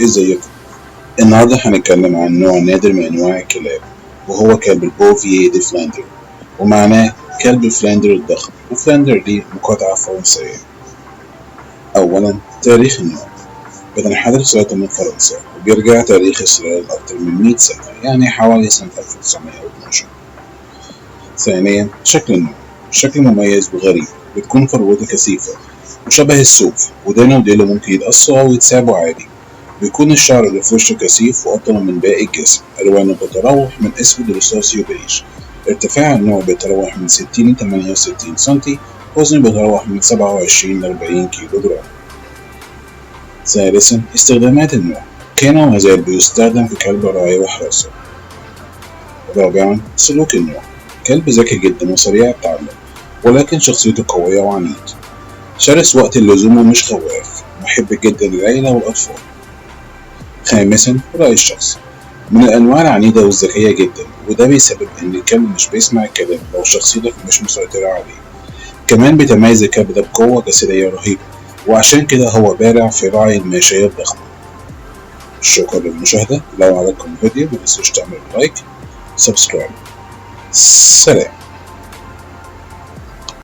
ازيكم؟ النهاردة هنتكلم عن نوع نادر من أنواع الكلاب، وهو كلب البوفييه دي فلاندر، ومعناه كلب فلاندر الضخم، وفلاندر دي مقاطعة فرنسية. أولا، تاريخ النوع بتنحدر سلالته من فرنسا، وبيرجع تاريخ السلالة لأكتر من 100 سنة، يعني حوالي سنة 1912. ثانيا، شكل النوع شكل مميز وغريب، بتكون فروته كثيفة وشبه السوف، ودانه وديله ممكن يتقصوا أو يتسابوا عادي. بيكون الشعر اللي في وشه كثيف وأطول من باقي الجسم. ألوانه بتتراوح من أسود رصاصي وبيج. ارتفاع النوع بيتراوح من 60 ل 68 سنتي. وزنه بيتراوح من 27 ل 40 كيلو جرام. ثالثا، استخدامات النوع كنوع مازال بيستخدم في كلب رعاية وحراسة. رابعا، سلوك النوع كلب ذكي جدا وسريع التعلم، ولكن شخصيته قوية وعنيد. شرس وقت اللزوم ومش خواف، محب جدا للعيلة والأطفال. خامسا، رأي الشخص من الأنواع العنيدة والذكية جدا، وده بيسبب إن الكلب مش بيسمع الكلام لو شخصيتك مش مسيطرة عليه. كمان بيتميز الكلب ده بقوة جسدية رهيبة، وعشان كده هو بارع في رعي الماشية الضخمة. شكرا للمشاهدة. لو عجبكم الفيديو متنسوش تعملوا لايك، سبسكرايب. سلام.